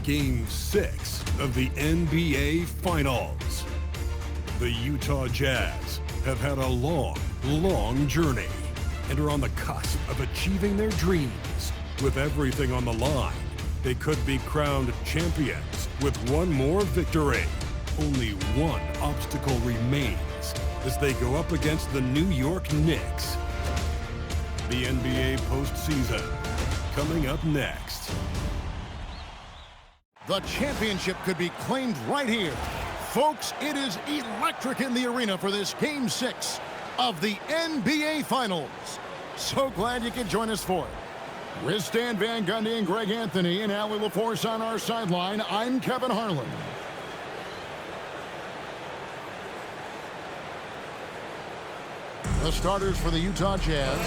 Game 6 of the NBA Finals. The Utah Jazz have had a long, long journey and are on the cusp of achieving their dreams. With everything on the line, they could be crowned champions with one more victory. Only one obstacle remains as they go up against the New York Knicks. The NBA postseason coming up next. The championship could be claimed right here. Folks, it is electric in the arena for this Game 6 of the NBA Finals. So glad you could join us for it. With Stan Van Gundy and Greg Anthony and Allie LaForce on our sideline, I'm Kevin Harlan. The starters for the Utah Jazz,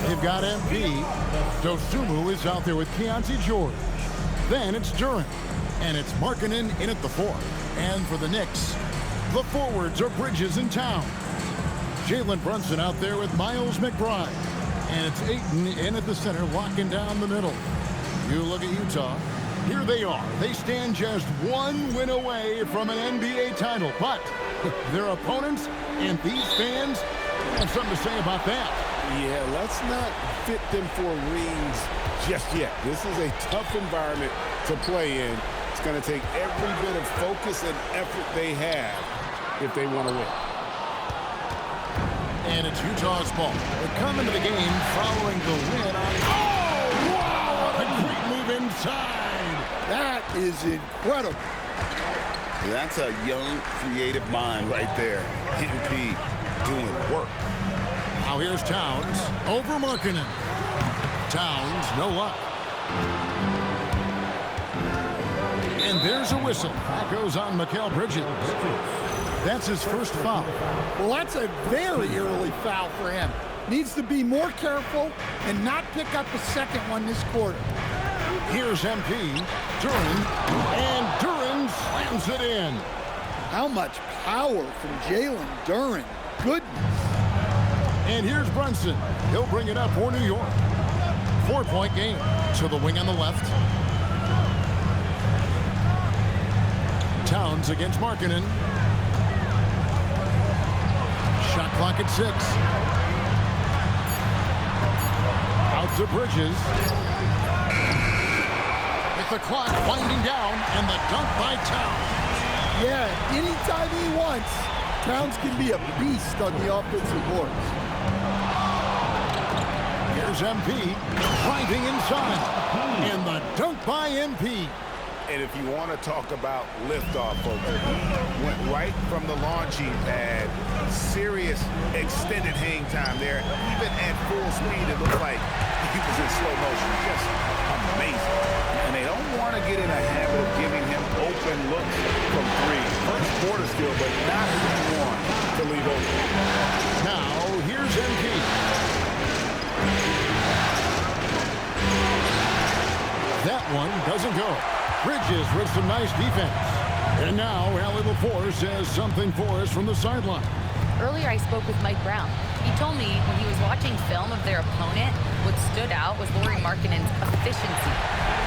they've got MP. Dosunmu is out there with Keontae George. Then it's Duren, and it's Markkanen in at the 4. And for the Knicks, the forwards are Bridges and Towns. Jalen Brunson out there with Miles McBride. And it's Ayton in at the center, locking down the middle. You look at Utah. Here they are. They stand just one win away from an NBA title. But their opponents and these fans have something to say about that. Yeah, let's not fit them for rings just yet. This is a tough environment to play in. It's going to take every bit of focus and effort they have if they want to win. And it's Utah's ball. They come into the game following the win on... Oh, wow, what a great move inside. That is incredible. That's a young, creative mind right there. MP doing work. Now here's Towns over Markkanen. Towns, no luck. And there's a whistle. That goes on Mikal Bridges. That's his first foul. Well, that's a very early foul for him. Needs to be more careful and not pick up a second one this quarter. Here's MP. Duren. And Duren slams it in. How much power from Jalen Duren. Goodness. And here's Brunson. He'll bring it up for New York. 4-point game. To the wing on the left. Towns against Markkanen. Shot clock at 6. Out to Bridges. With the clock winding down, and the dunk by Towns. Yeah, anytime he wants, Towns can be a beast on the offensive boards. Here's MP driving inside. And the dunk by MP. And if you want to talk about liftoff, folks, he went right from the launching pad. Serious extended hang time there. Even at full speed, it looked like he was in slow motion. Just amazing. And they don't want to get in a habit of giving him open looks from 3. First quarter still, but not who you want to leave open. Now, here's MP. That one doesn't go. Bridges with some nice defense. And now Allie LaForce has something for us from the sideline. Earlier I spoke with Mike Brown. He told me when he was watching film of their opponent, what stood out was Lauri Markkanen's efficiency.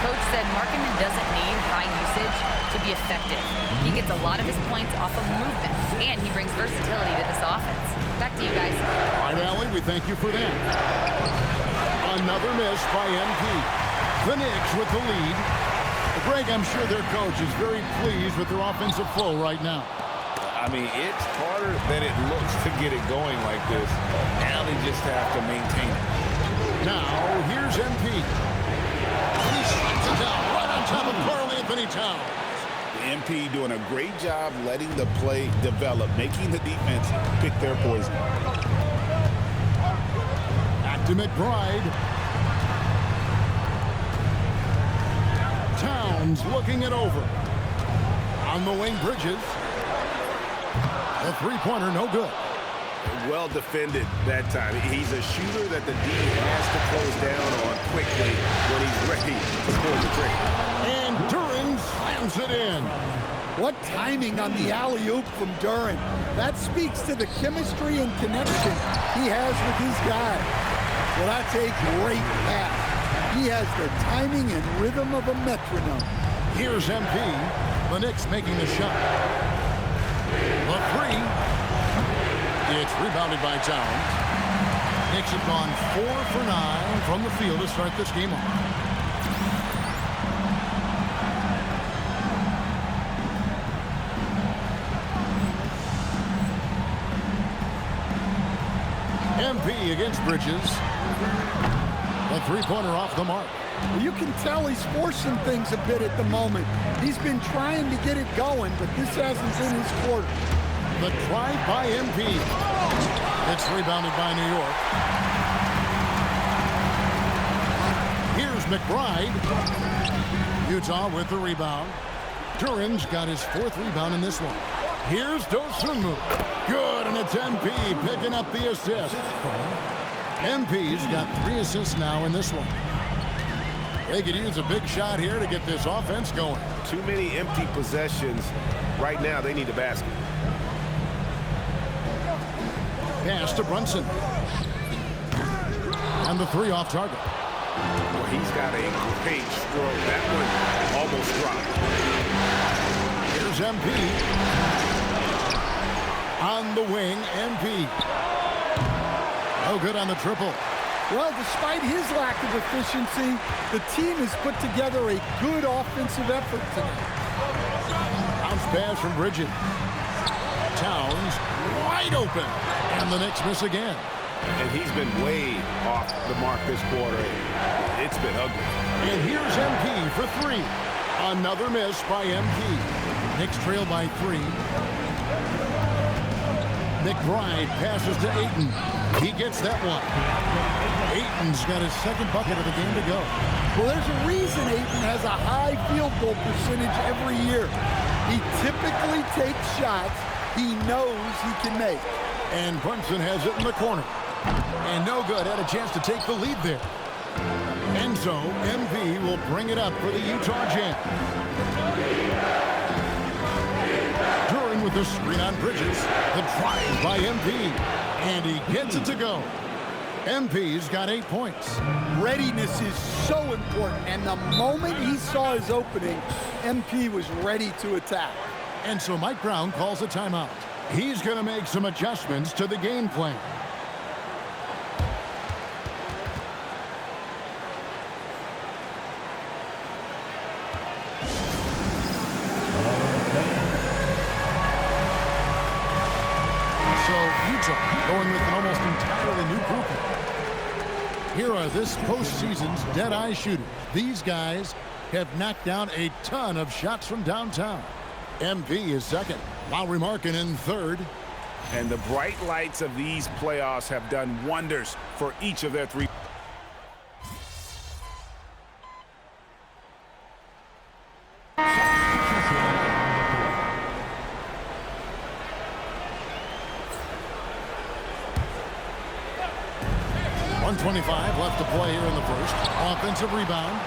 Coach said Markkanen doesn't need high usage to be effective. He gets a lot of his points off of movement, and he brings versatility to this offense. Back to you guys. All right, Allie, we thank you for that. Another miss by MP. The Knicks with the lead. Greg, I'm sure their coach is very pleased with their offensive flow right now. I mean, it's harder than it looks to get it going like this. Now they just have to maintain it. Now, here's MP. He slams it down right on top of Karl-Anthony Towns. MP doing a great job letting the play develop, making the defense pick their poison. Back to McBride. Towns looking it over. On the wing, Bridges. The three-pointer, no good. Well defended that time. He's a shooter that the D has to close down on quickly when he's ready to pull the trigger. And Duren slams it in. What timing on the alley-oop from Duren. That speaks to the chemistry and connection he has with his guy. Well, that's a great pass. He has the timing and rhythm of a metronome. Here's MP. The Knicks making the shot. The three. It's rebounded by Towns. Knicks have gone 4 for 9 from the field to start this game off. MP against Bridges. A three-pointer off the mark. You can tell he's forcing things a bit at the moment. He's been trying to get it going, but this hasn't been his quarter. The drive by MP. It's rebounded by New York. Here's McBride. Utah with the rebound. Duran's got his 4th rebound in this one. Here's Dosunmu. Good, and it's MP picking up the assist. MP's got 3 assists now in this one. They could use a big shot here to get this offense going. Too many empty possessions. Right now, they need a basket. Pass to Brunson. And the 3 off target. Well, he's got a great stroke. That one almost dropped. Here's MP. On the wing, MP. No good on the triple. Well, despite his lack of efficiency, the team has put together a good offensive effort tonight. Bounce pass from Bridges. Towns wide open. And the Knicks miss again. And he's been way off the mark this quarter. It's been ugly. And here's MP for 3. Another miss by MP. Knicks trail by 3. McBride passes to Ayton. He gets that one. Ayton's got his 2nd bucket of the game to go. Well, there's a reason Ayton has a high field goal percentage every year. He typically takes shots he knows he can make. And Brunson has it in the corner. And no good. Had a chance to take the lead there. And so MP will bring it up for the Utah Jazz. Duran with the screen on Bridges. The drive by MP. And he gets it to go. MP's got 8 points. Readiness is so important. And the moment he saw his opening, MP was ready to attack. And so Mike Brown calls a timeout. He's going to make some adjustments to the game plan. So Utah going with an almost entirely new grouping. Here are this postseason's dead-eye shooters. These guys have knocked down a ton of shots from downtown. MP is 2nd. Lauri Markkanen 3rd. And the bright lights of these playoffs have done wonders for each of their 3. .125 left to play here in the first. Offensive rebound.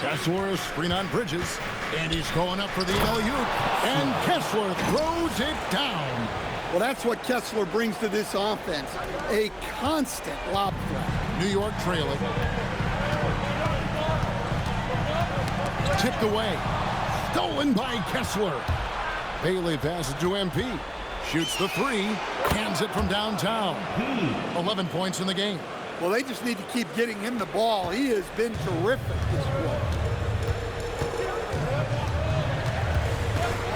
Kessler screen on Bridges. And he's going up for the alley-oop. And Kessler throws it down. Well, that's what Kessler brings to this offense. A constant lob threat. New York trailing. Tipped away. Stolen by Kessler. Bailey passes to MP. Shoots the 3. Hands it from downtown. 11 points in the game. Well, they just need to keep getting him the ball. He has been terrific this quarter.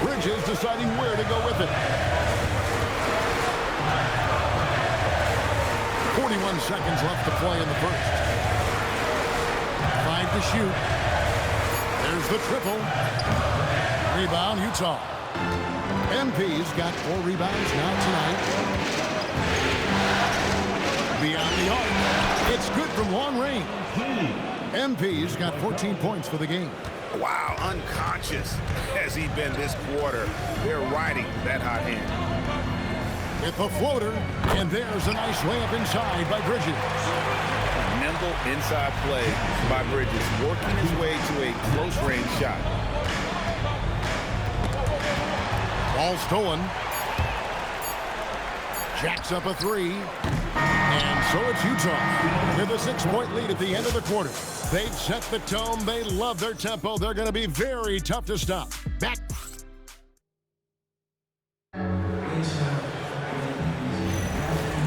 Bridges deciding where to go with it. 41 seconds left to play in the first. 5 to shoot. There's the triple. Rebound, Utah. MP's got 4 rebounds now tonight. Beyond the arc. It's good from long range. MP's got 14 points for the game. Wow, unconscious has he been this quarter. They're riding that hot hand. With the floater, and there's a nice layup inside by Bridges. Nimble inside play by Bridges, working his way to a close-range shot. Ball stolen. Jacks up a 3. And so it's Utah with a 6-point lead at the end of the quarter. They've set the tone. They love their tempo. They're going to be very tough to stop. Back.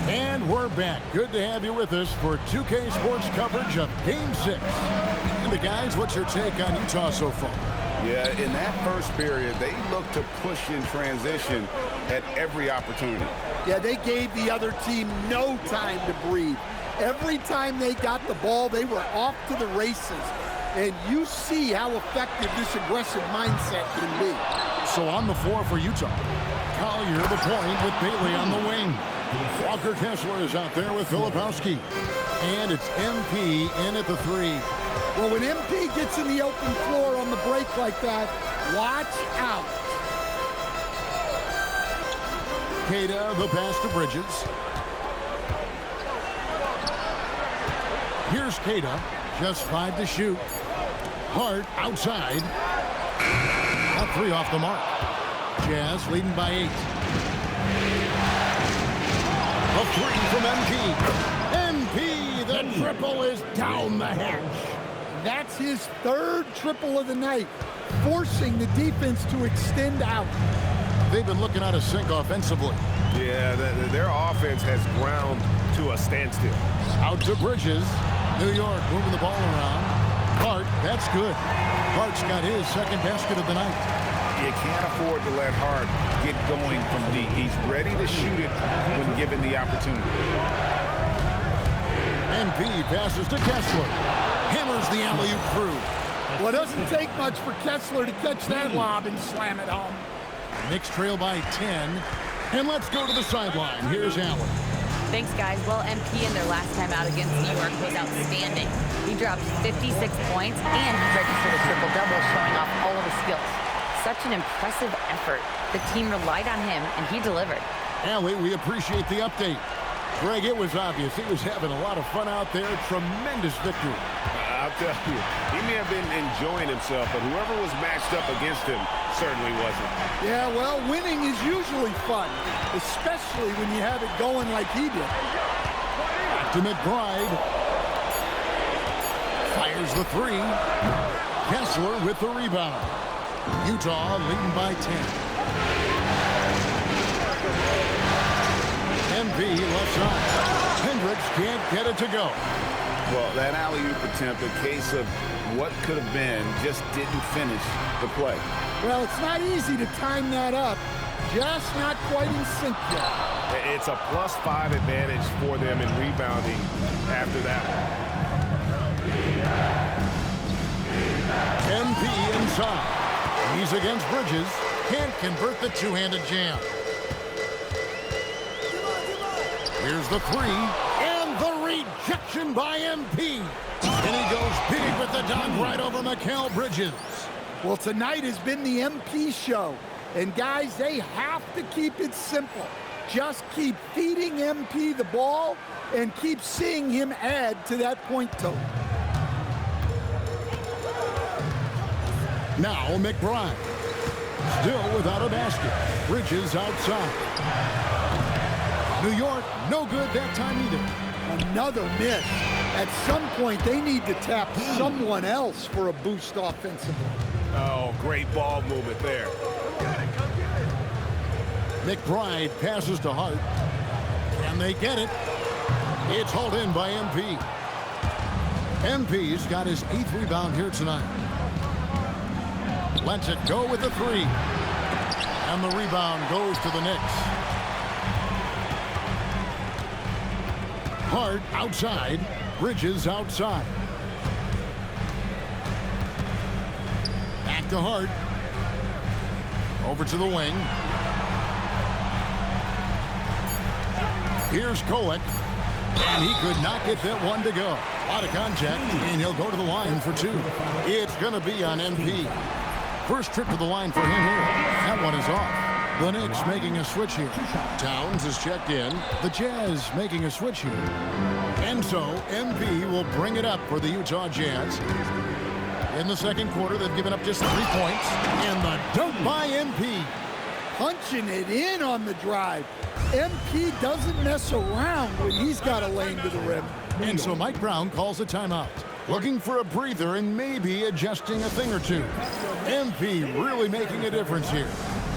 And we're back. Good to have you with us for 2K Sports coverage of Game 6. And the guys, what's your take on Utah so far? Yeah, in that first period, they looked to push in transition at every opportunity. Yeah, they gave the other team no time to breathe. Every time they got the ball, they were off to the races. And you see how effective this aggressive mindset can be. So on the floor for Utah, Collier the point with Bailey on the wing. Walker Kessler is out there with Filipowski. And it's MP in at the 3. Well, when MP gets in the open floor on the break like that, watch out. Queta, the pass to Bridges. Here's Queta, just 5 to shoot. Hart outside. A 3 off the mark. Jazz leading by 8. A 3 from MP. MP, the triple is down the hatch. That's his 3rd triple of the night, forcing the defense to extend out. They've been looking out of sync offensively. Yeah, their offense has ground to a standstill. Out to Bridges. New York moving the ball around. Hart, that's good. Hart's got his 2nd basket of the night. You can't afford to let Hart get going from deep. He's ready to shoot it when given the opportunity. MP passes to Kessler. Hammers the alley-oop through. Well, it doesn't take much for Kessler to catch that lob and slam it home. Knicks trail by 10. And let's go to the sideline. Here's Allen. Thanks, guys. Well, MP in their last time out against New York was outstanding. He dropped 56 points and he registered a triple-double, showing off all of his skills. Such an impressive effort. The team relied on him, and he delivered. Allie, we appreciate the update. Greg, it was obvious. He was having a lot of fun out there. Tremendous victory. I'll tell you, he may have been enjoying himself, but whoever was matched up against him certainly wasn't. Yeah, well, winning is usually fun, especially when you have it going like he did. To McBride. Fires the 3. Kessler with the rebound. Utah leading by 10. MP left side. Hendricks can't get it to go. Well, that alley-oop attempt, a case of what could have been, just didn't finish the play. Well, it's not easy to time that up. Just not quite in sync yet. It's a +5 advantage for them in rebounding after that one. MP inside. He's against Bridges. Can't convert the two-handed jam. Here's the 3. And the rejection by MP. And he goes big with the dunk right over Mikal Bridges. Well, tonight has been the MP show. And, guys, they have to keep it simple. Just keep feeding MP the ball and keep seeing him add to that point total. Now McBride. Still without a basket. Bridges outside. New York, no good that time either. Another miss. At some point, they need to tap someone else for a boost offensively. Oh, great ball movement there. McBride passes to Hart. Can they get it? It's hauled in by MP. MP's got his 8th rebound here tonight. Lets it go with the 3. And the rebound goes to the Knicks. Hart outside. Bridges outside. Back to Hart. Over to the wing. Here's Kolek. And he could not get that one to go. A lot of contact, and he'll go to the line for 2. It's going to be on MP. First trip to the line for him here. That one is off. The Knicks making a switch here. Towns is checked in. The Jazz making a switch here. And so MP will bring it up for the Utah Jazz. In the second quarter, they've given up just 3 points. And the dunk by MP. punching it in on the drive. MP doesn't mess around when he's got a lane to the rim. And so Mike Brown calls a timeout, looking for a breather and maybe adjusting a thing or two. MP really making a difference here.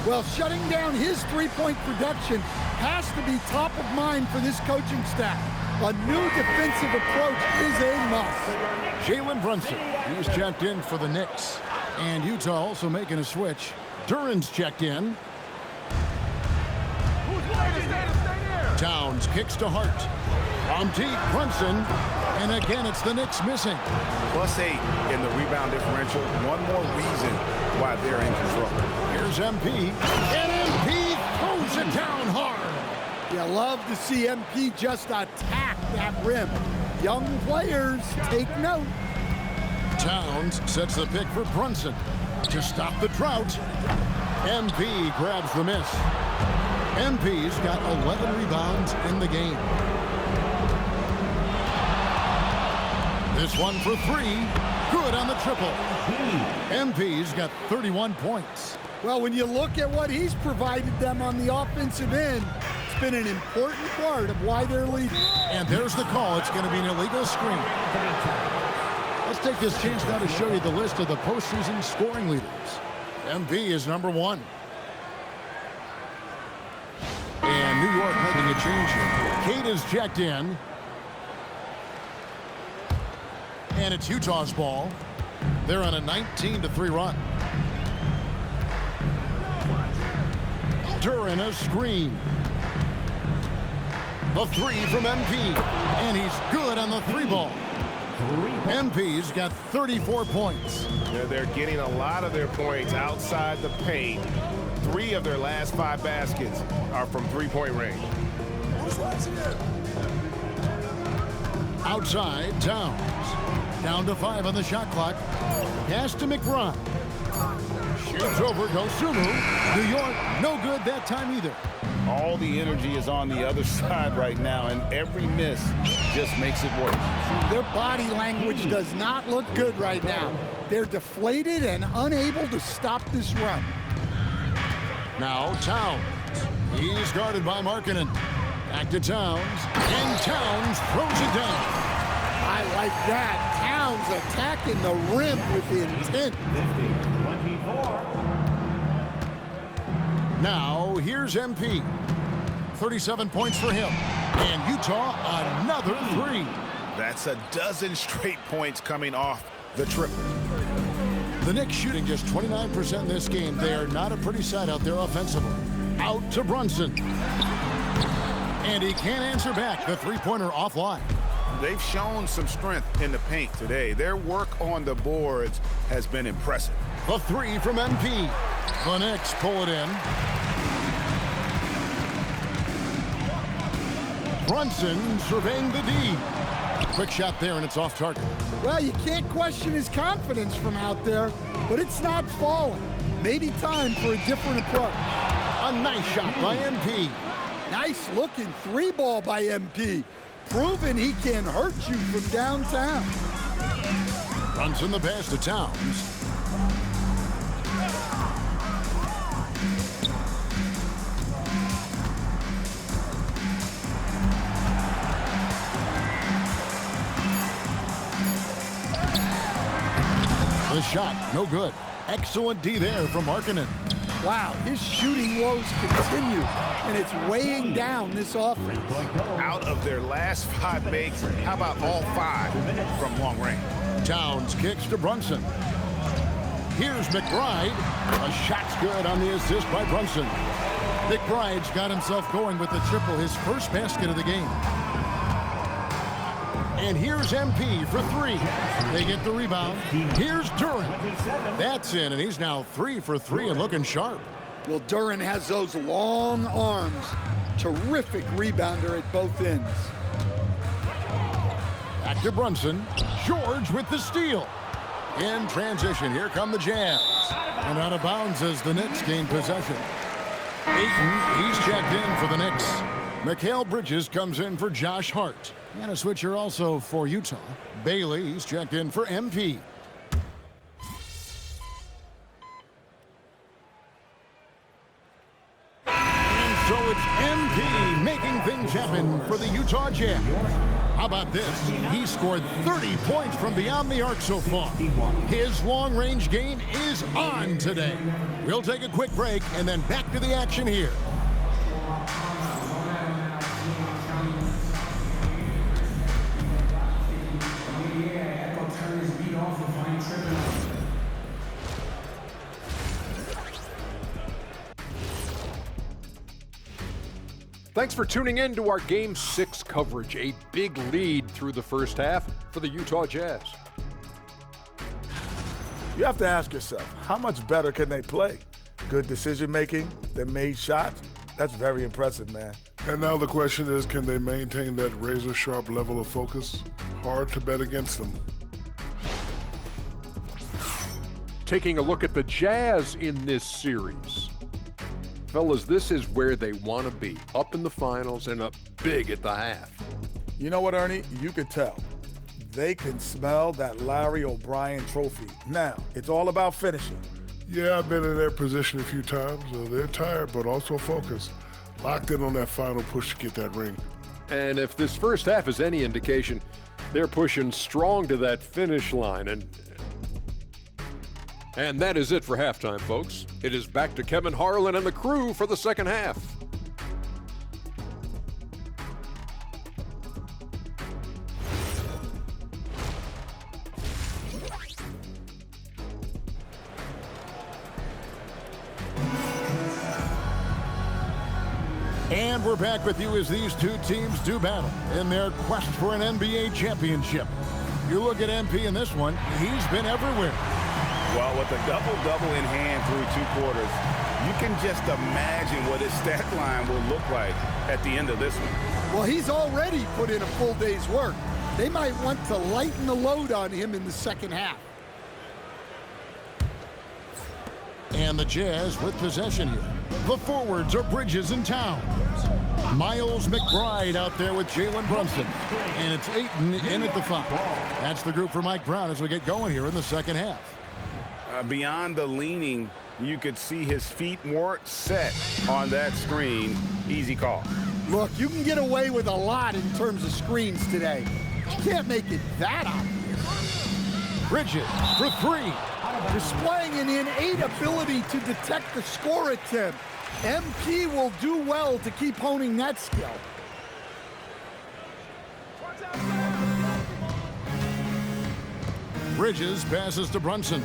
Well, shutting down his three-point production has to be top of mind for this coaching staff. A new defensive approach is a must. Jalen Brunson, he's checked in for the Knicks. And Utah also making a switch. Duren's checked in. Towns kicks to Hart. On deep, Brunson. And again, it's the Knicks missing. +8 in the rebound differential. One more reason why they're in control. Here's MP. And MP throws it down hard. You love to see MP just attack that rim. Young players, take note. Towns sets the pick for Brunson to stop the drought. MP grabs the miss. MP's got 11 rebounds in the game. This one for three. Good on the triple. MP's got 31 points. Well, when you look at what he's provided them on the offensive end, it's been an important part of why they're leading. And there's the call. It's going to be an illegal screen. Let's take this chance now to show you the list of the postseason scoring leaders. MP is number 1. And New York making a change here. Cade is checked in. And it's Utah's ball. They're on a 19-3 run. Duren a screen. The three from MP. And he's good on the three ball. MP's got 34 points. They're getting a lot of their points outside the paint. 3 of their last 5 baskets are from three-point range. Outside, Towns. Down to 5 on the shot clock. Pass to McBride. Shoots over Dosunmu. New York, no good that time either. All the energy is on the other side right now, and every miss just makes it worse. Their body language does not look good right now. They're deflated and unable to stop this run. Now Towns. He's guarded by Markkanen. Back to Towns. And Towns throws it down. I like that. Towns attacking the rim with intent. Now here's MP. 37 points for him. And Utah another 3. That's a dozen straight points coming off the triple. The Knicks shooting just 29% in this game. They are not a pretty sight out there offensively. Out to Brunson. And he can't answer back. The three-pointer offline. They've shown some strength in the paint today. Their work on the boards has been impressive. The three from MP. The Knicks pull it in. Brunson surveying the D. Quick shot there, and it's off target. Well, you can't question his confidence from out there, but it's not falling. Maybe time for a different approach. A nice shot by MP. Nice looking 3-ball by MP. Proving he can hurt you from downtown. Brunson the pass to Towns. The shot, no good. Excellent D there from Markkanen. Wow, his shooting woes continue, and it's weighing down this offense. Out of their last 5 makes, how about all 5 from long range? Towns kicks to Brunson. Here's McBride. A shot's good on the assist by Brunson. McBride's got himself going with the triple, his first basket of the game. And here's MP for 3. They get the rebound. Here's Duren. That's in, and he's now 3 for 3 and looking sharp. Well, Duren has those long arms. Terrific rebounder at both ends. Back to Brunson. George with the steal. In transition, here come the Jazz. And out of bounds as the Knicks gain possession. Ayton, he's checked in for the Knicks. Mikal Bridges comes in for Josh Hart. And a switcher also for Utah. Bailey, he's checked in for MP. Utah Jazz. How about this? He scored 30 points from beyond the arc so far. His long-range game is on today. We'll take a quick break and then back to the action here. Thanks for tuning in to our Game 6 coverage. A big lead through the first half for the Utah Jazz. You have to ask yourself, how much better can they play? Good decision-making, they made shots. That's very impressive, man. And now the question is, can they maintain that razor-sharp level of focus? Hard to bet against them. Taking a look at the Jazz in this series. Fellas, this is where they want to be, up in the finals and up big at the half. You know what, Ernie? You can tell. They can smell that Larry O'Brien trophy. Now, it's all about finishing. Yeah, I've been in their position a few times. They're tired, but also focused. Locked in on that final push to get that ring. And if this first half is any indication, they're pushing strong to that finish line. And that is it for halftime, folks. It is back to Kevin Harlan and the crew for the second half. And we're back with you as these two teams do battle in their quest for an NBA championship. You look at MP in this one, he's been everywhere. Well, with a double-double in hand through 2 quarters, you can just imagine what his stat line will look like at the end of this one. Well, he's already put in a full day's work. They might want to lighten the load on him in the second half. And the Jazz with possession here. The forwards are Bridges and Towns. Miles McBride out there with Jalen Brunson. And it's Ayton in at the foul. That's the group for Mike Brown as we get going here in the second half. Beyond the leaning, you could see his feet weren't set on that screen. Easy call. Look, you can get away with a lot in terms of screens today. You can't make it that obvious. Bridges for 3. Displaying an innate ability to detect the score attempt. MP will do well to keep honing that skill. Bridges passes to Brunson.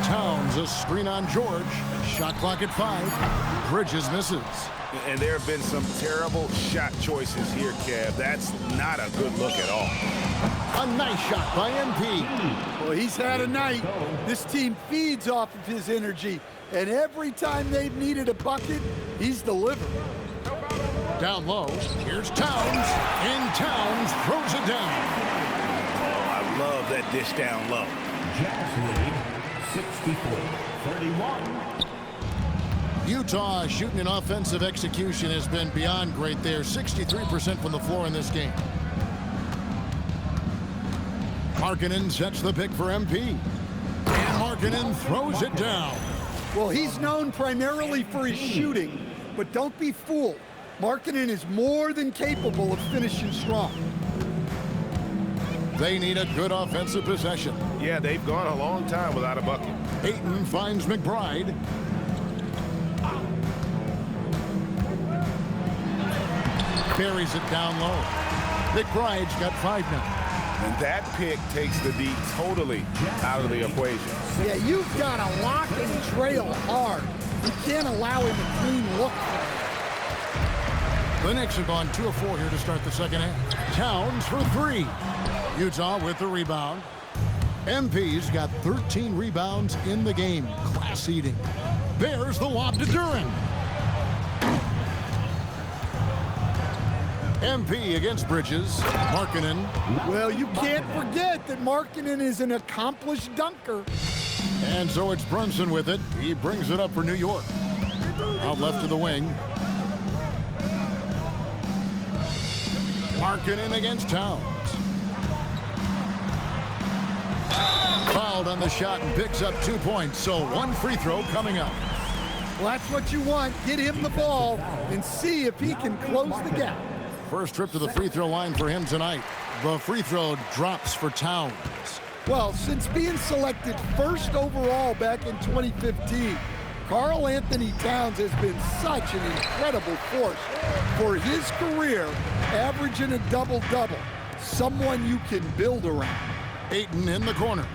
Towns a screen on George. Shot clock at 5. Bridges misses. And there have been some terrible shot choices here, Kev. That's not a good look at all. A nice shot by MP. Well, he's had a night. This team feeds off of his energy, and every time they've needed a bucket, he's delivered. Down low, here's Towns, and Towns throws it down. Oh, I love that dish down low. Jazz lead 64-31. Utah shooting and offensive execution has been beyond great there. 63% from the floor in this game. Markkanen sets the pick for MP. And Markkanen throws it down. Well, he's known primarily for his shooting, but don't be fooled. Markkanen is more than capable of finishing strong. They need a good offensive possession. Yeah, they've gone a long time without a bucket. Ayton finds McBride. Buries it down low. McBride's got 5 now. And that pick takes the D totally out of the equation. Yeah, you've got to lock and trail hard. You can't allow him a clean look. The Knicks have gone 2 of 4 here to start the second half. Towns for 3. Utah with the rebound. MP's got 13 rebounds in the game. Class eating. Bears the lob to Duren. MP against Bridges. Markkanen. Well, you can't forget that Markkanen is an accomplished dunker. And so it's Brunson with it. He brings it up for New York. Out left to the wing. Markkanen against Towns. Fouled on the shot and picks up 2 points. So 1 free throw coming up. Well, that's what you want. Get him the ball and see if he can close the gap. first trip to the free throw line for him tonight. The free throw drops for Towns. Well, since being selected first overall back in 2015, Karl Anthony Towns has been such an incredible force for his career, averaging a double-double. Someone you can build around. Ayton in the corner.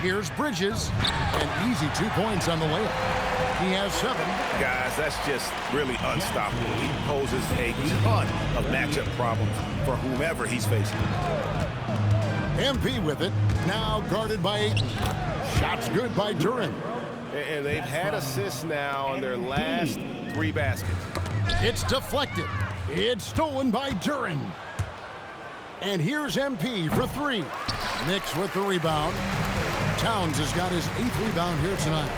Here's Bridges. An easy 2 points on the layup. He has 7. Guys, that's just really unstoppable. He poses a ton of matchup problems for whomever he's facing. MP with it. Now guarded by Ayton. Shots good by Duren. And they've had assists now on their last 3 baskets. It's deflected. It's stolen by Duren. And here's MP for 3. Knicks with the rebound. Towns has got his 8th rebound here tonight.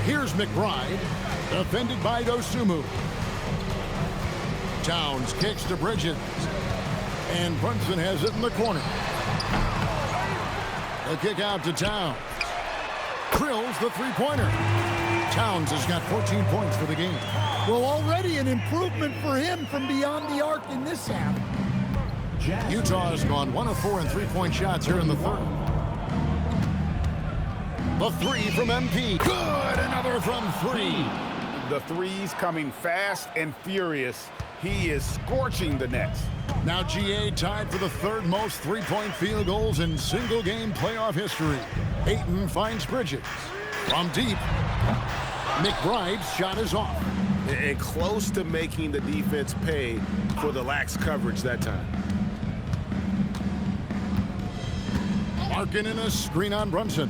Here's McBride, defended by Dosunmu. Towns kicks to Bridges. And Brunson has it in the corner. The kick out to Towns. Drills the three-pointer. Towns has got 14 points for the game. Well, already an improvement for him from beyond the arc in this half. Utah has gone 1 of 4 in three-point shots here in the third. The 3 from MP. Good! Another from 3. The threes coming fast and furious. He is scorching the Nets. Now GA tied for the 3rd most three-point field goals in single-game playoff history. Ayton finds Bridges. From deep, McBride's shot is off. And close to making the defense pay for the lax coverage that time. Markkanen a screen on Brunson.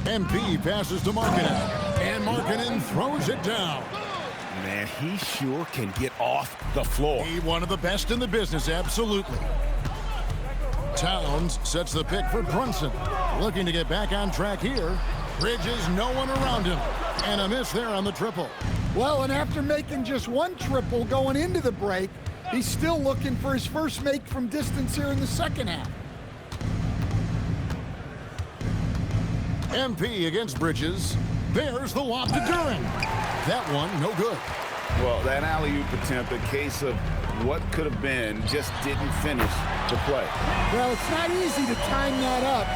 MP passes to Markkanen. And Markkanen throws it down. Man, he sure can get off the floor. He one of the best in the business, absolutely. Towns sets the pick for Brunson. Looking to get back on track here. Bridges, no one around him. And a miss there on the triple. Well, and after making just 1 triple going into the break, he's still looking for his first make from distance here in the second half. MP against Bridges. There's the lob to Duren. That one, no good. Well, that alley-oop attempt, a case of what could have been, just didn't finish the play. Well, it's not easy to time that up.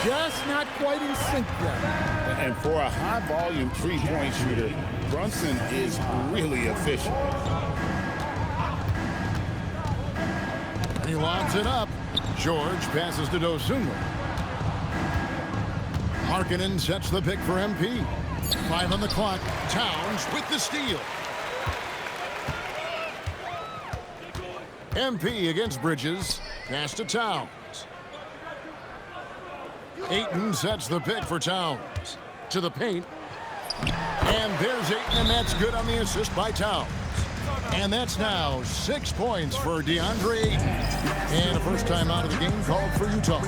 Just not quite in sync there. And for a high-volume three-point shooter, Brunson is really efficient. And he lobs it up. George passes to Dosunmu. Markkanen sets the pick for MP. 5 on the clock. Towns with the steal. MP against Bridges. Pass to Towns. Ayton sets the pick for Towns. To the paint. And there's Ayton, and that's good on the assist by Towns. And that's now 6 points for DeAndre Ayton. And a first time out of the game called for Utah.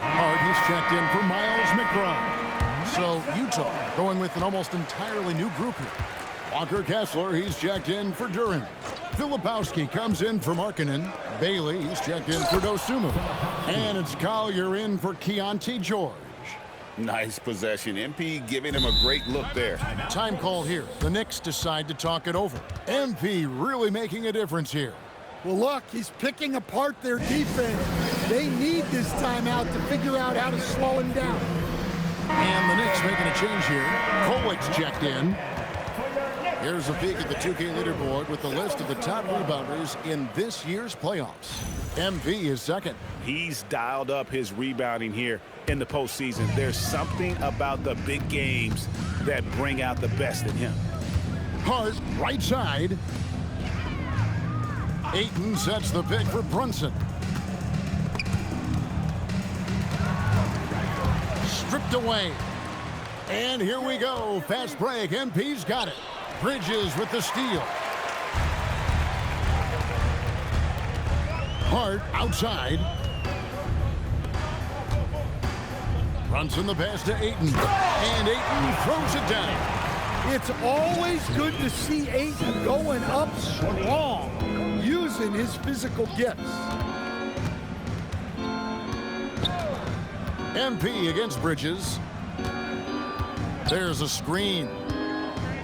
Hart, he's checked in for Miles McBride. So Utah going with an almost entirely new group here. Walker Kessler, he's checked in for Duren. Filipowski comes in for Markkanen. Bailey, he's checked in for Dosunmu. And it's Collier in for Keontae George. Nice possession. MP giving him a great look there. Time call here. The Knicks decide to talk it over. MP really making a difference here. Well, look, he's picking apart their defense. They need this timeout to figure out how to slow him down. And the Knicks making a change here. Kolek's checked in. Here's a peek at the 2K leaderboard with the list of the top rebounders in this year's playoffs. MP is second. He's dialed up his rebounding here in the postseason. There's something about the big games that bring out the best in him. Hart, right side. Ayton sets the pick for Brunson. Stripped away. And here we go. Fast break. MP's got it. Bridges with the steal. Hart outside. Brunson the pass to Ayton. And Ayton throws it down. It's always good to see Ayton going up strong, using his physical gifts. MP against Bridges. There's a screen.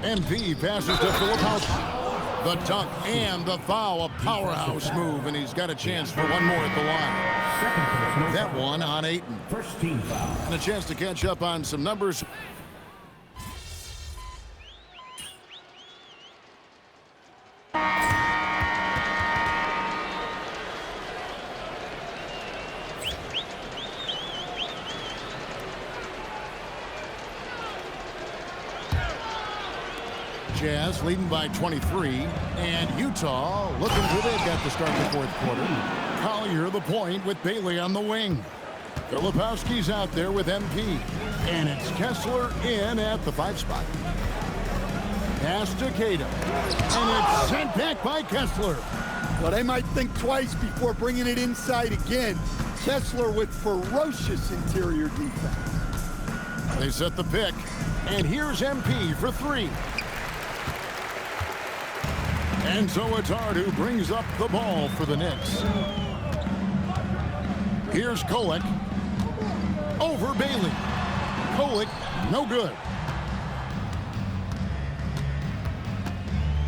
MP passes to Filipowski. The dunk and the foul, a powerhouse move, and he's got a chance for one more at the line. That one on Ayton. First team foul. And a chance to catch up on some numbers. Jazz leading by 23, and Utah looking who they've got to start the fourth quarter. Collier the point with Bailey on the wing. Filipowski's out there with MP, and it's Kessler in at the 5 spot. Pass to Cato, and it's sent back by Kessler. Well, they might think twice before bringing it inside again. Kessler with ferocious interior defense. They set the pick, and here's MP for 3. And so it's Hart who brings up the ball for the Knicks. Here's Kolek. Over Bailey. Kolek, no good.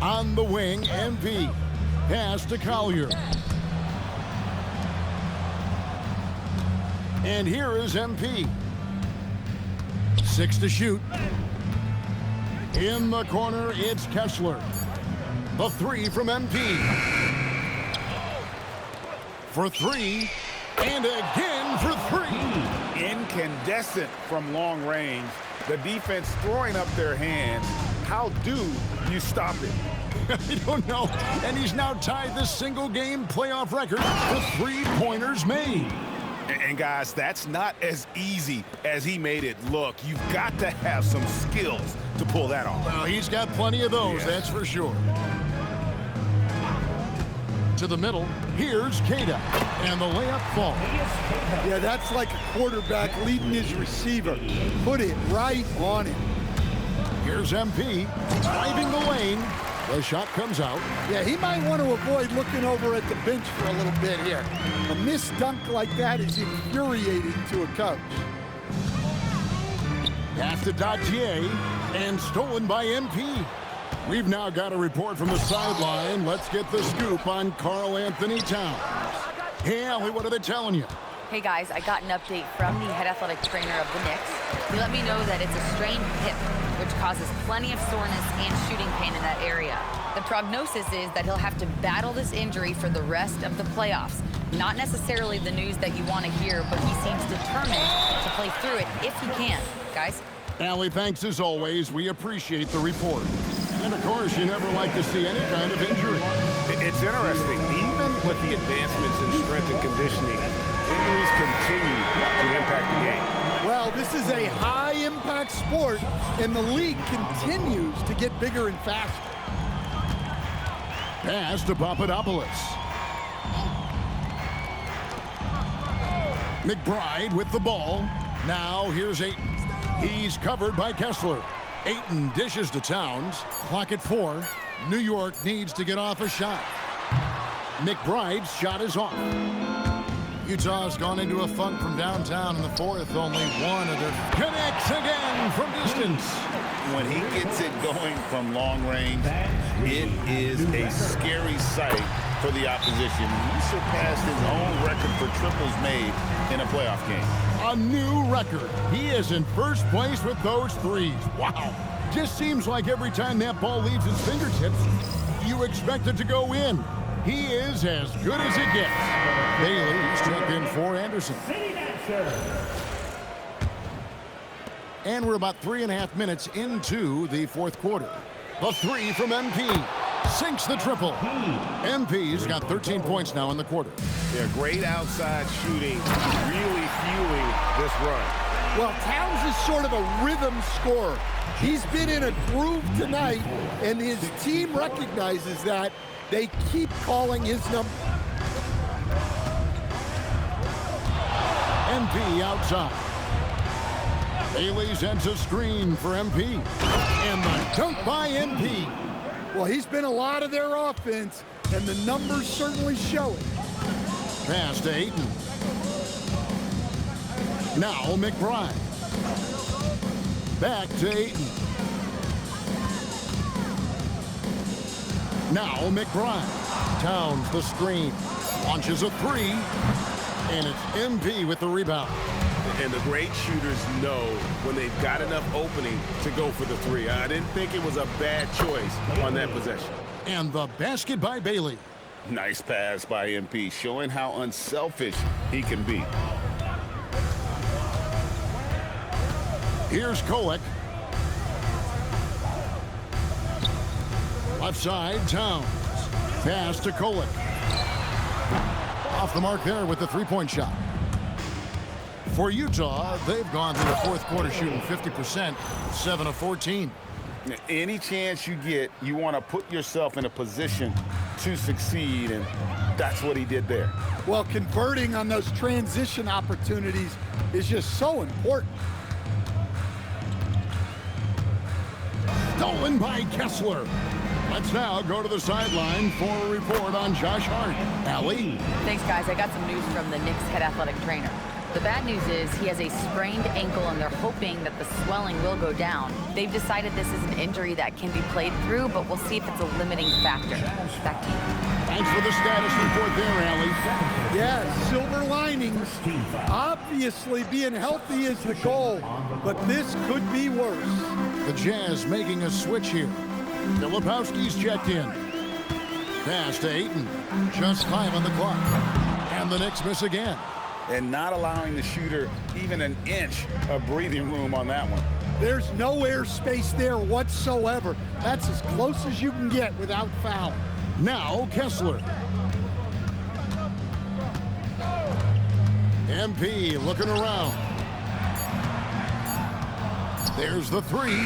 On the wing, MP. Pass to Collier. And here is MP. 6 to shoot. In the corner, it's Kessler. The 3 from MP. For 3, and again for 3. Incandescent from long range. The defense throwing up their hands. How do you stop it? I don't know. And he's now tied the single-game playoff record for 3-pointers made. And guys, that's not as easy as he made it look. You've got to have some skills to pull that off. Well, he's got plenty of those, that's for sure. To the middle, here's Cato, and the layup falls. Yeah, that's like a quarterback leading his receiver. Put it right on him. Here's MP, driving the lane. The shot comes out. Yeah, he might want to avoid looking over at the bench for a little bit here. A missed dunk like that is infuriating to a coach. Pass to Dottier, and stolen by MP. We've now got a report from the sideline. Let's get the scoop on Karl Anthony Towns. Hey, Allie, what are they telling you? Hey guys, I got an update from the head athletic trainer of the Knicks. He let me know that it's a strained hip, which causes plenty of soreness and shooting pain in that area. The prognosis is that he'll have to battle this injury for the rest of the playoffs. Not necessarily the news that you want to hear, but he seems determined to play through it if he can. Guys? Allie, thanks as always. We appreciate the report. And of course, you never like to see any kind of injury. It's interesting. Even with the advancements in strength and conditioning, injuries continue to impact the game. Well, this is a high-impact sport, and the league continues to get bigger and faster. Pass to Papadopoulos. McBride with the ball. Now here's Ayton. He's covered by Kessler. Ayton dishes to Towns. Clock at 4. New York needs to get off a shot. McBride's shot is off. Utah's gone into a funk from downtown in the fourth. Only one of their connects again from distance. When he gets it going from long range, it is a scary sight for the opposition. He surpassed his own record for triples made in a playoff game. A new record. He is in first place with those threes. Wow. Just seems like every time that ball leaves his fingertips, you expect it to go in. He is as good as it gets. Bailey struck in for Anderson. And we're about 3.5 minutes into the fourth quarter. The 3 from MP. Sinks the triple. MP's got 13 points now in the quarter. Yeah, great outside shooting, really fueling this run. Well, Towns is sort of a rhythm scorer. He's been in a groove tonight, and his team recognizes that. They keep calling his number. MP outside. Bailey sends a screen for MP. And the dunk by MP. Well, he's been a lot of their offense, and the numbers certainly show it. Pass to Ayton. Now McBride. Back to Ayton. Now McBride. Towns the screen. Launches a three. And it's MP with the rebound. And the great shooters know when they've got enough opening to go for the three. I didn't think it was a bad choice on that possession. And the basket by Bailey. Nice pass by MP, showing how unselfish he can be. Here's Kolek. Left side, Towns. Pass to Kolek. Off the mark there with the three-point shot. For Utah, they've gone through the fourth quarter shooting 50%, 7 of 14. Any chance you get, you want to put yourself in a position to succeed, and that's what he did there. Well, converting on those transition opportunities is just so important. Stolen by Kessler. Let's now go to the sideline for a report on Josh Hart. Allie? Thanks, guys. I got some news from the Knicks head athletic trainer. The bad news is he has a sprained ankle, and they're hoping that the swelling will go down. They've decided this is an injury that can be played through, but we'll see if it's a limiting factor. Back to you. Thanks for the status report there, Allie. Yeah, silver linings. Obviously, being healthy is the goal, but this could be worse. The Jazz making a switch here. Filipowski's checked in. Pass to Ayton. Just 5 on the clock. And the Knicks miss again. And not allowing the shooter even an inch of breathing room on that one. There's no air space there whatsoever. That's as close as you can get without foul. Now Kessler. MP looking around. There's the three.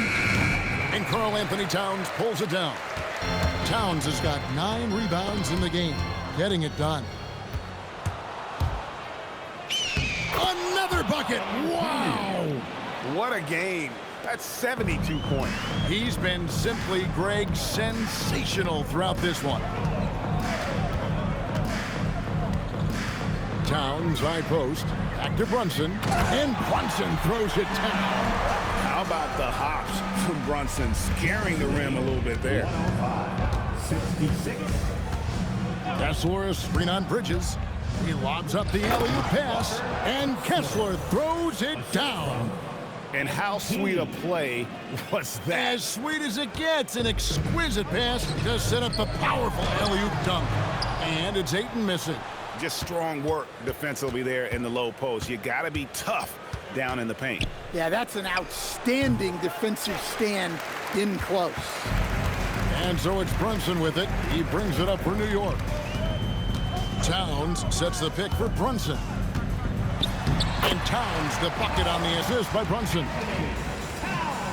And Karl Anthony Towns pulls it down. Towns has got 9 rebounds in the game, getting it done. Another bucket. Wow. What a game. That's 72 points. He's been simply, Greg, sensational throughout this one. Towns high post. Back to Brunson. And Brunson throws it down. How about the hops from Brunson, scaring the rim a little bit there. 66. Kessler, screen on Bridges. He lobs up the alley-oop pass, and Kessler throws it down. And how sweet a play was that? As sweet as it gets, an exquisite pass to set up the powerful alley-oop dunk. And it's Ayton missing. Just strong work defensively there in the low post. You got to be tough down in the paint. Yeah, that's an outstanding defensive stand in close. And so it's Brunson with it. He brings it up for New York. Towns sets the pick for Brunson. And Towns the bucket on the assist by Brunson.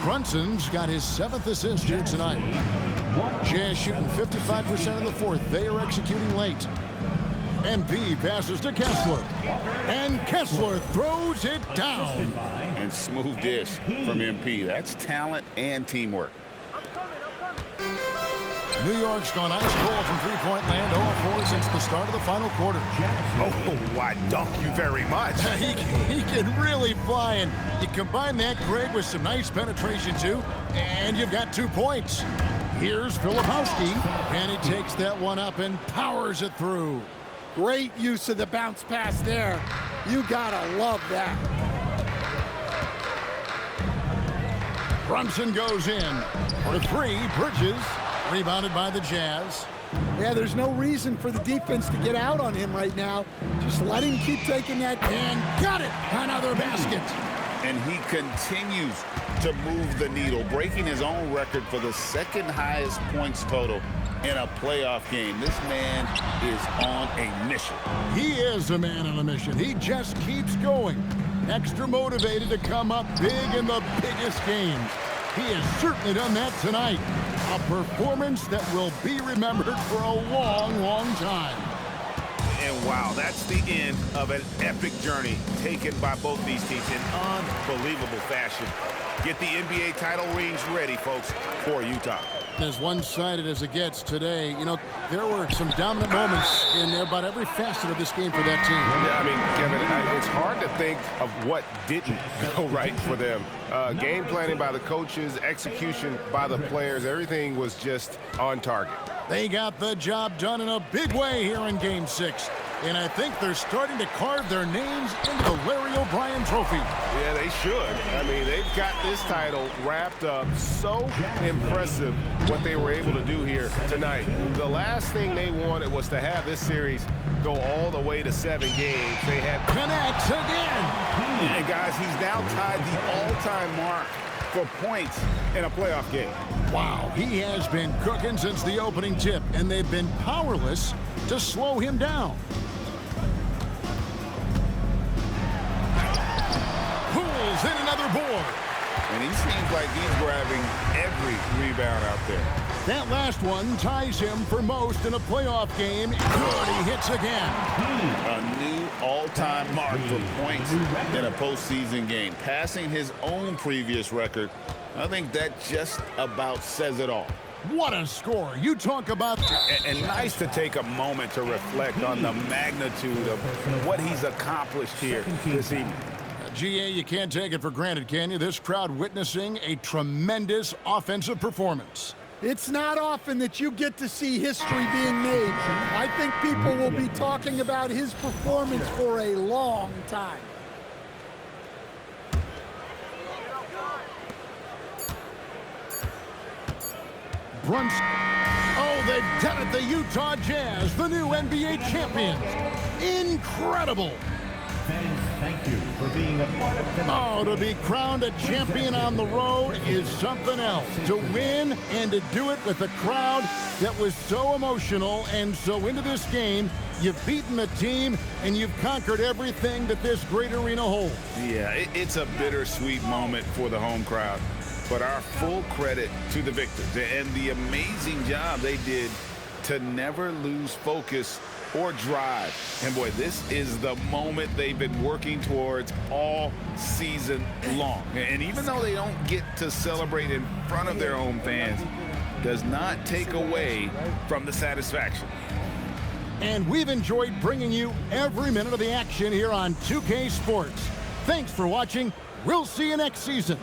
Brunson's got his 7th assist here tonight. Jazz shooting 55% in the fourth. They are executing late. MP passes to Kessler. And Kessler throws it down. And smooth dish from MP. That's talent and teamwork. New York's gone ice cold from three-point land, 0-4 since the start of the final quarter. Oh, why dunk you very much. He can really fly, and you combine that, Greg, with some nice penetration, too, and you've got 2 points. Here's Filipowski, and he takes that one up and powers it through. Great use of the bounce pass there. You gotta love that. Brunson goes in for 3. Bridges rebounded by the Jazz. Yeah, there's no reason for the defense to get out on him right now. Just let him keep taking that. And got it. Another basket. And he continues to move the needle, breaking his own record for the second highest points total in a playoff game. This man is on a mission. He is a man on a mission. He just keeps going. Extra motivated to come up big in the biggest games. He has certainly done that tonight. A performance that will be remembered for a long, long time. And wow, that's the end of an epic journey taken by both these teams in unbelievable fashion. Get the NBA title rings ready, folks, for Utah. As one-sided as it gets today, you know, there were some dominant moments in about every facet of this game for that team. Yeah, I mean, Kevin, it's hard to think of what didn't go right for them. Game planning by the coaches, execution by the players, everything was just on target. They got the job done in a big way here in Game 6. And I think they're starting to carve their names into the Larry O'Brien Trophy. Yeah, they should. I mean, they've got this title wrapped up. So impressive what they were able to do here tonight. The last thing they wanted was to have this series go all the way to 7 games. They had Connects again. And guys, he's now tied the all-time mark for points in a playoff game. Wow, he has been cooking since the opening tip, and they've been powerless to slow him down. Pulls in another board. And he seems like he's grabbing every rebound out there. That last one ties him for most in a playoff game. Good, he hits again. A new all-time mark for points in a postseason game. Passing his own previous record, I think that just about says it all. What a score. You talk about... And nice to take a moment to reflect on the magnitude of what he's accomplished here this evening. GA, you can't take it for granted, can you? This crowd witnessing a tremendous offensive performance. It's not often that you get to see history being made. I think people will be talking about his performance for a long time. Brunson. Oh, they've done it. The Utah Jazz, the new NBA champions. Incredible. Fans, thank you for being a part of tonight. Oh, to be crowned a champion on the road is something else. To win and to do it with a crowd that was so emotional and so into this game, you've beaten the team and you've conquered everything that this great arena holds. Yeah, it's a bittersweet moment for the home crowd. But our full credit to the victors and the amazing job they did to never lose focus or drive. And boy, this is the moment they've been working towards all season long. And even though they don't get to celebrate in front of their home fans, does not take away from the satisfaction. And we've enjoyed bringing you every minute of the action here on 2K Sports. Thanks for watching. We'll see you next season.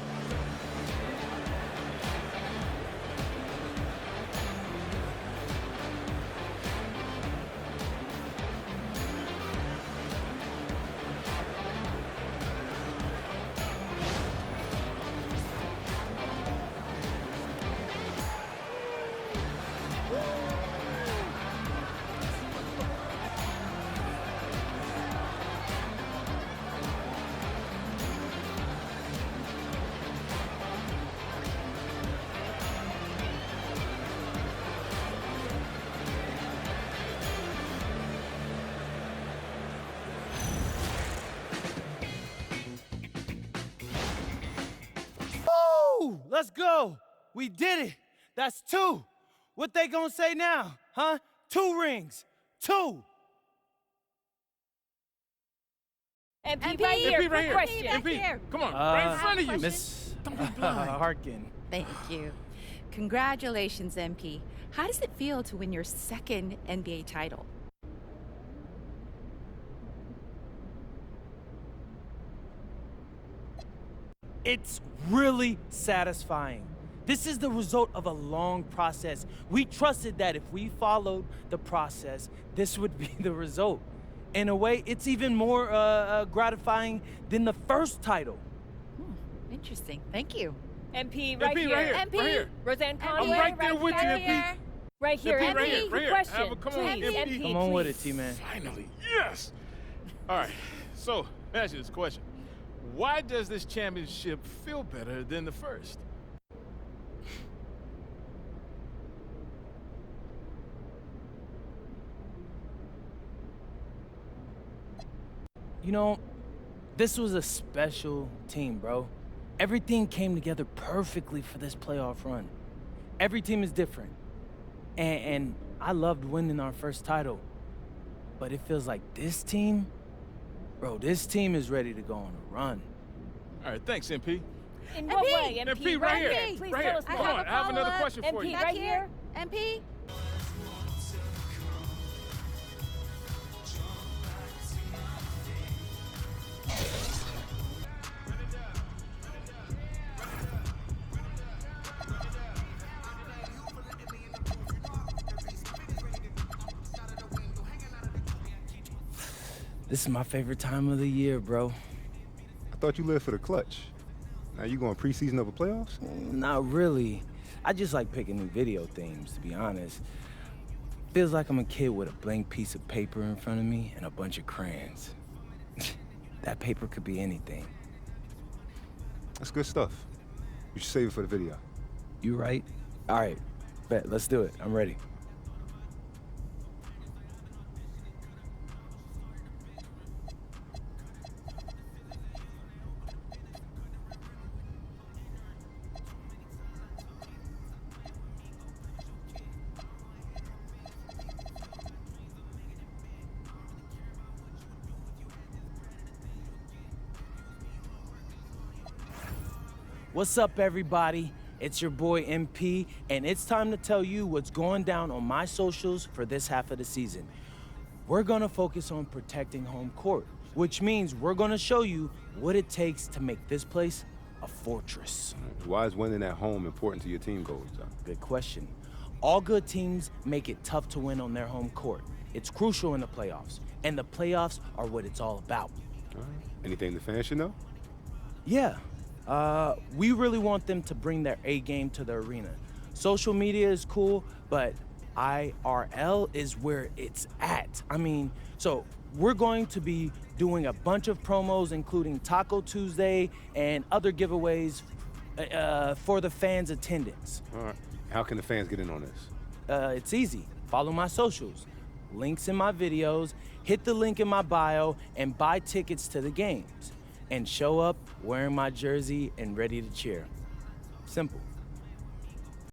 Let's go. We did it. That's 2. What they gonna say now, huh? 2 rings. 2. MP right here. MP right here. Question. MP, come on, right in front of you. Miss Harkin. Thank you. Congratulations, MP. How does it feel to win your 2nd NBA title? It's really satisfying. This is the result of a long process. We trusted that if we followed the process, this would be the result. In a way, it's even more gratifying than the first title. Interesting. Thank you. MP right MP here. right here. MP. Right here. Roseanne Conway. I'm right there with you, MP. Right here. MP, right here, right here. Question. Come on, please, MP. MP. Come on with it, please. T-Man. Finally, yes. All right, so let me ask you this question. Why does this championship feel better than the first? You know, this was a special team, bro. Everything came together perfectly for this playoff run. Every team is different. And I loved winning our first title. But it feels like this team, bro, this team is ready to go on a run. All right, thanks, MP. In what way, MP? MP, right here. Please Right tell here. us Come more. on, I have another question for MP, you. right here. MP? This is my favorite time of the year, bro. I thought you lived for the clutch. Now you going preseason of a playoffs? Not really. I just like picking new video themes, to be honest. Feels like I'm a kid with a blank piece of paper in front of me and a bunch of crayons. That paper could be anything. That's good stuff. You should save it for the video. You right? All right, bet, let's do it. I'm ready. What's up, everybody? It's your boy MP, and it's time to tell you what's going down on my socials for this half of the season. We're gonna focus on protecting home court, which means we're gonna show you what it takes to make this place a fortress. Why is winning at home important to your team goals, John? Good question. All good teams make it tough to win on their home court. It's crucial in the playoffs, and the playoffs are what it's all about. All right. Anything the fans should know? Yeah. We really want them to bring their A game to the arena. Social media is cool, but IRL is where it's at. I mean, so we're going to be doing a bunch of promos, including Taco Tuesday and other giveaways for the fans' attendance. All right. How can the fans get in on this? It's easy. Follow my socials. Links in my videos, hit the link in my bio, and buy tickets to the games. And show up wearing my jersey and ready to cheer. Simple.